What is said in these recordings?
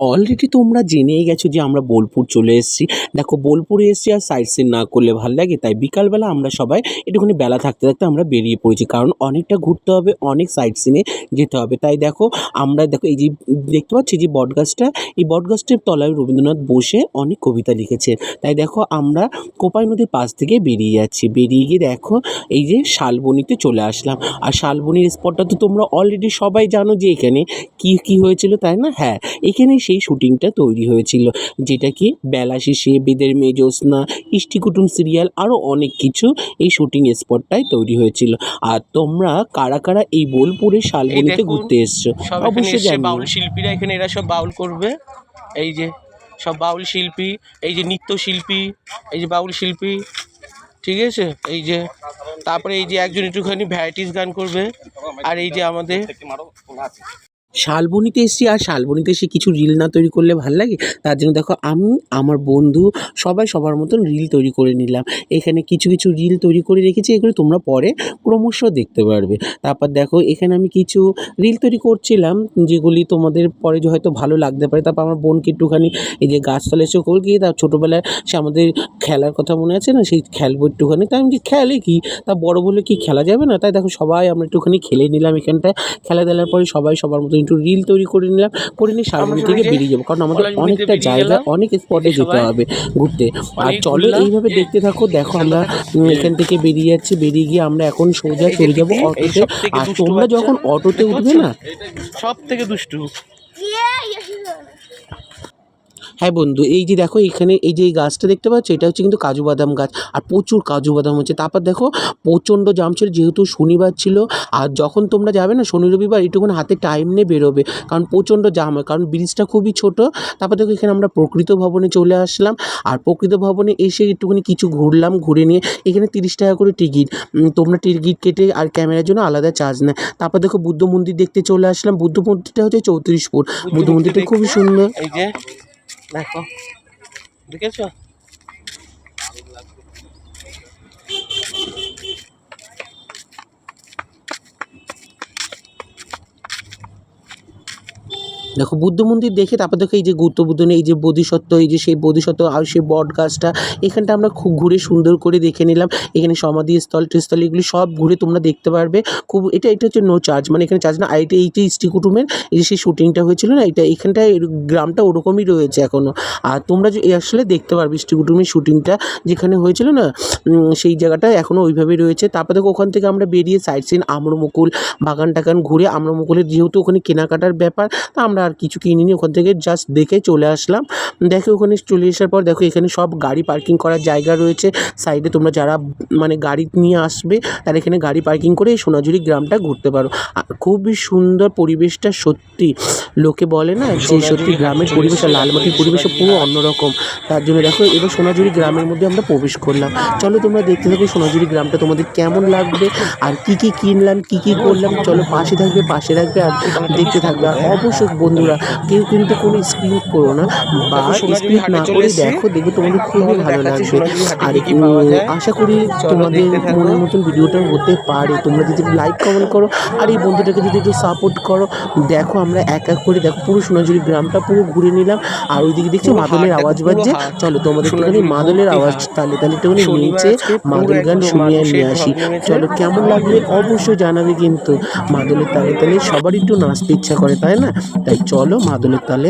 Already তোমরা জেনেই গেছো যে আমরা বোলপুর চলে এসেছি। দেখো বোলপুরে এসেছি আর সাইট সিন না করলে ভাল লাগে, তাই বিকালবেলা আমরা সবাই একটুখানি বেলা থাকতে থাকতে আমরা বেরিয়ে পড়েছি, কারণ অনেকটা ঘুরতে হবে, অনেক সাইট সিনে যেতে হবে। তাই দেখো আমরা দেখো এই যে দেখতে পাচ্ছি যে বটগাছটা, এই বটগাছটার তলায় রবীন্দ্রনাথ বসে অনেক কবিতা লিখেছেন। তাই দেখো আমরা কোপাই নদীর পাশ থেকে বেরিয়ে যাচ্ছি, বেরিয়ে গিয়ে দেখো এই যে শালবনিতে চলে আসলাম। আর শালবনির স্পটটা তো তোমরা অলরেডি সবাই জানো যে এখানে কি হয়েছিল, তাই না? হ্যাঁ, এখানেই সেই শুটিংটা তৈরি হয়েছিল, যেটা কি বেলা শেষে, বেদের মেয়ে জ্যোৎস্না, ইষ্টি কুটুম সিরিয়াল, আরও অনেক কিছু এই শুটিং স্পটটাই তৈরি হয়েছিল। আর তোমরা কারা কারা এই বোলপুরের এই শালবনিতে দেখুন ঘুরতে এসছো সব এখানে অবশ্যই এসছে জানিও। বাউল শিল্পীরা, এখানে এরা সব বাউল করবে। এই যে সব বাউল শিল্পী, এই যে নৃত্যশিল্পী, এই যে বাউল শিল্পী, ঠিক আছে? এই যে তারপরে এই যে একজন একটুখানি ভ্যারাইটিস গান করবে, আর এই যে আমাদের শালবনিতে এসেছি, আর শালবনিতে এসে কিছু রিল না তৈরি করলে ভাল লাগে। তার জন্য দেখো আমি, আমার বন্ধু সবাই সবার মতন রিল তৈরি করে নিলাম। এখানে কিছু কিছু রিল তৈরি করে রেখেছি, এগুলো তোমরা পরে ক্রমশ দেখতে পারবে। তারপর দেখো এখানে আমি কিছু রিল তৈরি করছিলাম, যেগুলি তোমাদের পরে যে হয়তো ভালো লাগতে পারে। তারপর আমার বোনকে একটুখানি এই যে গাছতলা এসে কল গিয়ে, তার ছোটোবেলায় সে আমাদের খেলার কথা মনে আছে না, সেই খেলবো একটুখানি। তাই আমি যে খেলে কি, তা বড় বলে কি খেলা যাবে না? তাই দেখো সবাই আমরা একটুখানি খেলে নিলাম এখানটায়। খেলা দেওয়ার পরে সবাই সবার মতো একটু রিল তৈরি করে নিলাম, করে নিয়ে শালবনি থেকে বেরিয়ে যাবো, কারণ আমাদের পলাশবনিতে অনেকটা বেরিয়ে জায়গা, গেলাম। অনেক এই স্পটে যে যেতে সবাই হবে ঘুরতে। আর অনেক চলো ঘুরলাম। এইভাবে দেখতে থাকো। দেখো আমরা এখান থেকে বেরিয়ে যাচ্ছি, বেরিয়ে গিয়ে আমরা এখন সোজা এই যে চলে যাবো পিকে, এই অটোতে। সব থেকে আর দুষ্টু তোমরা বাচ্চা, যখন অটোতে দেখতে উঠবে পাচ্ছ? না, সব থেকে দুষ্টু। হ্যাঁ বন্ধু, এই যে দেখো এখানে এই যে এই গাছটা দেখতে পাচ্ছ, এটা হচ্ছে কিন্তু কাজু বাদাম গাছ, আর প্রচুর কাজু বাদাম হচ্ছে। তারপর দেখো প্রচণ্ড জাম ছিল, যেহেতু শনিবার ছিল। আর যখন তোমরা যাবে না শনি রবিবার, একটুখানি হাতে টাইম নিয়ে বেরোবে, কারণ প্রচণ্ড জাম হয়, কারণ ব্রিজটা খুবই ছোট। তারপর দেখো এখানে আমরা প্রকৃত ভবনে চলে আসলাম, আর প্রকৃত ভবনে এসে একটুখানি কিছু ঘুরলাম, ঘুরে নিয়ে এখানে 30 টাকা করে টিকিট। তোমরা টিকিট কেটে, আর ক্যামেরার জন্য আলাদা চার্জ নেয়। তারপর দেখো বুদ্ধ মন্দির দেখতে চলে আসলাম। বুদ্ধ মন্দিরটা হচ্ছে 34 ফুট, বুদ্ধ মন্দিরটা খুবই সুন্দর। এই যে দেখো, দেখেছো? দেখো বুদ্ধ মন্দির দেখে তারপর দেখো এই যে গৌতম বুদ্ধ, এই যে বোধিসত্ত্ব, এই যে সেই বোধিসত্ত্ব, আর সেই বট গাছটা, এখানটা আমরা খুব ঘুরে সুন্দর করে দেখে নিলাম। এখানে সমাধি স্থল টস্থল এগুলি সব ঘুরে তোমরা দেখতে পারবে। খুব এটা হচ্ছে নো চার্জ, মানে এখানে চার্জ না। আর এইটা ইষ্টি কুটুমের এই যে সেই শুটিংটা হয়েছিল না, এখানটায় গ্রামটা ওরকমই রয়েছে এখনও। আর তোমরা যে আসলে দেখতে পারবে ইষ্টি কুটুমের শুটিংটা যেখানে হয়েছিল না, সেই জায়গাটা এখনও ওইভাবেই রয়েছে। তারপর দেখো ওখান থেকে আমরা বেরিয়ে সাইট সিন আম্রমুকুল বাগান টাগান ঘুরে, আম্রমুকুলের যেহেতু ওখানে কেনাকাটার ব্যাপার, তা আমরা আর কিছু কিনিনি, ওখান থেকে জাস্ট দেখে চলে আসলাম। দেখো ওখানে চলে আসার পর দেখো এখানে সব গাড়ি পার্কিং করার জায়গা রয়েছে সাইডে। তোমরা যারা মানে গাড়ি নিয়ে আসবে, তারা এখানে গাড়ি পার্কিং করে এই সোনাঝুরি গ্রামটা ঘুরতে পারো। আর খুবই সুন্দর পরিবেশটা, সত্যি লোকে বলে না যে সত্যি গ্রামের পরিবেশ আর লালমাটির পরিবেশও পুরো অন্যরকম। তার জন্য দেখো এবার সোনাঝুরি গ্রামের মধ্যে আমরা প্রবেশ করলাম। চলো তোমরা দেখতে থাকো সোনাঝুরি গ্রামটা তোমাদের কেমন লাগবে, আর কি কি কিনলাম, কি কি করলাম। চলো পাশে থাকবে, পাশে রাখবে, আর দেখতে থাকবে। আর অবশ্যই বন্ধুরা কেউ কিন্তু কোনো স্ক্রিপ্ট করো না, বা স্ক্রিপ্ট না করে দেখো, দেখবে তোমাদের খুবই ভালো লাগবে। আর আশা করি তোমাদের মনের মতন ভিডিওটা হতে পারে। তোমরা যদি লাইক কমেন্ট করো, আর এই বন্ধুটাকে যদি একটু সাপোর্ট করো। দেখো আমরা এক এক করে দেখো পুরো সোনাঝুরি গ্রামটা পুরো ঘুরে নিলাম। আর ওইদিকে দেখছি মাদলের আওয়াজ বাজছে। চলো তোমাদের একটুখানি মাদলের আওয়াজ তালে তালে একটুখানি নিচে মাদল গান শুনিয়ে নিয়ে আসি। চলো কেমন লাগবে অবশ্যই জানাবে কিন্তু। মাদলের তালে তালে সবারই একটু নাচতে ইচ্ছা করে, তাই না? তাই চলো মাদলের তালে।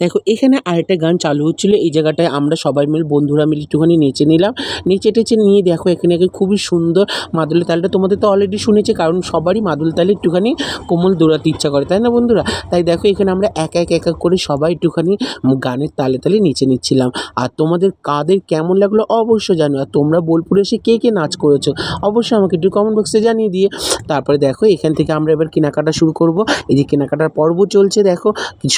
দেখো এখানে আরেকটা গান চালু হচ্ছিলো, এই জায়গাটায় আমরা সবাই মিলে বন্ধুরা মিলে একটুখানি নেচে নিলাম। নেচে টেচে নিয়ে দেখো এখানে খুবই সুন্দর মাদলের তালটা তোমাদের তো অলরেডি শুনেছে, কারণ সবারই মাদল তালে একটুখানি কোমল দৌড়াতে ইচ্ছা করে, তাই না বন্ধুরা? তাই দেখো এখানে আমরা এক এক করে সবাই একটুখানি গানের তালে তালে নেচে নিচ্ছিলাম। আর তোমাদের কাদের কেমন লাগলো অবশ্যই জানো, আর তোমরা বোলপুরে এসে কে কে নাচ করেছো অবশ্যই আমাকে একটু কমেন্ট বক্সে জানিয়ে দিয়ে। তারপরে দেখো এখান থেকে আমরা এবার কেনাকাটা শুরু করব। এই যে কেনাকাটার পর্ব চলছে, দেখো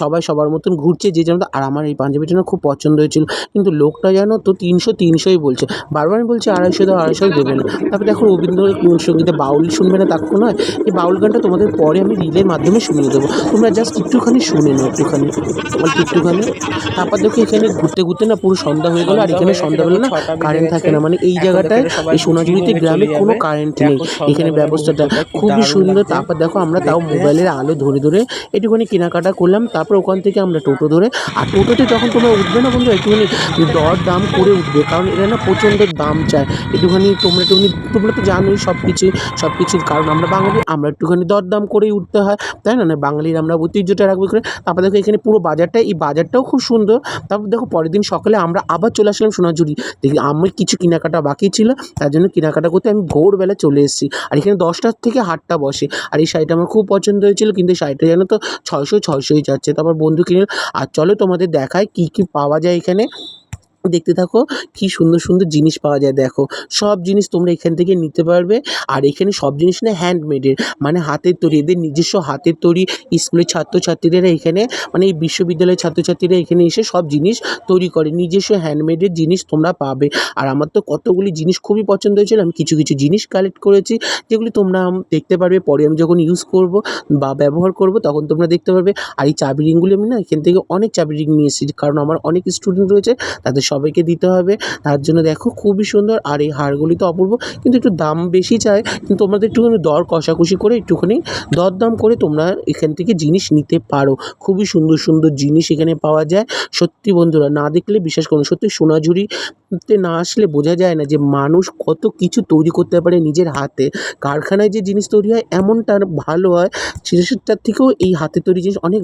সবাই সবার মতন ঘুরছে যে যেন। আর আমার এই পাঞ্জাবিটা না খুব পছন্দ হয়েছিল, কিন্তু লোকটা জানো তো 300ই বলছে। বারবার আমি বলছি 250 দাও, 250 দেবে না। তারপরে দেখো রবীন্দ্রসঙ্গীতে বাউল শুনবে না তা নয়, এই বাউল গানটা তোমাদের পরে আমি রিলের মাধ্যমে শুনিয়ে দেবো, তোমরা জাস্ট একটুখানি শুনে নাও, একটুখানি অল্প একটুখানি। তারপর দেখো এখানে ঘুরতে ঘুরতে না পুরো সন্ধ্যা হয়ে গেলো। আর এখানে সন্ধ্যাবেলা না কারেন্ট থাকে না, মানে এই জায়গাটায় এই সোনাঝুরিতে গ্রামে কোনো কারেন্ট নেই। এখানে ব্যবস্থাটা খুবই সুন্দর। তারপর দেখো আমরা তাও মোবাইলের আলো ধরে ধরে একটুখানি কেনাকাটা করলাম। তারপর ওখান থেকে আমরা টোটো ধরে, আর টোটোতে যখন তোমরা উঠবে না বন্ধু একটুখানি দর দাম করে উঠবে, কারণ এটা না প্রচণ্ড দাম চায়। একটুখানি তোমরা তো জানোই সব কিছুর, কারণ আমরা বাঙালি, আমরা একটুখানি দরদাম করেই উঠতে হয়, তাই না? না বাঙালির আমরা ঐতিহ্যটা রাখবো করে। তারপর দেখো এখানে পুরো বাজারটা, এই বাজারটাও খুব সুন্দর। তারপর দেখো পরের দিন সকালে আমরা আবার চলে আসলাম সোনাঝুরি। দেখি আমার কিছু কেনাকাটা বাকি ছিল, তার জন্য কেনাকাটা করতে আমি ভোরবেলা চলে এসেছি। আর এখানে 10টার থেকে হাটটা বসে। আর এই শাড়িটা আমার খুব পছন্দ হয়েছিল, কিন্তু এই শাড়িটা জানো তো 600ই যাচ্ছে। তারপর বন্ধু কিনে। আর চলো তোমাদের দেখায় কী কী পাওয়া যায় এখানে। দেখতে থাকো কি সুন্দর সুন্দর জিনিস পাওয়া যায়। দেখো সব জিনিস তোমরা এখান থেকে নিতে পারবে। আর এখানে সব জিনিস না হ্যান্ডমেডের, মানে হাতের তৈরি, এদের নিজস্ব হাতের তৈরি। স্কুলের ছাত্রছাত্রীরা এখানে, মানে এই বিশ্ববিদ্যালয়ের ছাত্রছাত্রীরা এখানে এসে সব জিনিস তৈরি করে, নিজস্ব হ্যান্ডমেডের জিনিস তোমরা পাবে। আর আমার তো কতগুলি জিনিস খুবই পছন্দ হয়েছিল, আমি কিছু কিছু জিনিস কালেক্ট করেছি, যেগুলি তোমরা দেখতে পারবে পরে আমি যখন ইউজ করব বা ব্যবহার করব তখন তোমরা দেখতে পারবে। আর এই চাবি রিংগুলি আমি না এখান থেকে অনেক চাবি রিং নিয়ে এসেছি, কারণ আমার অনেক স্টুডেন্ট রয়েছে, তাদের সবাইকে দিতে হবে, তার জন্য দেখো খুবই সুন্দর। আর এই হারগুলি তো অপূর্ব, কিন্তু একটু দাম বেশি চায়, কিন্তু তোমাদের একটুখানি দর কষাকষি করে একটুখানি দরদাম করে তোমরা এখান থেকে জিনিস নিতে পারো। খুবই সুন্দর সুন্দর জিনিস এখানে পাওয়া যায়। সত্যি বন্ধুরা না দেখলে বিশ্বাস করুন, সত্যি সোনাঝুরিতে না আসলে বোঝা যায় না যে মানুষ কত কিছু তৈরি করতে পারে নিজের হাতে। কারখানায় যে জিনিস তৈরি হয় এমনটা ভালো হয়, সেটার থেকেও এই হাতে তৈরি জিনিস অনেক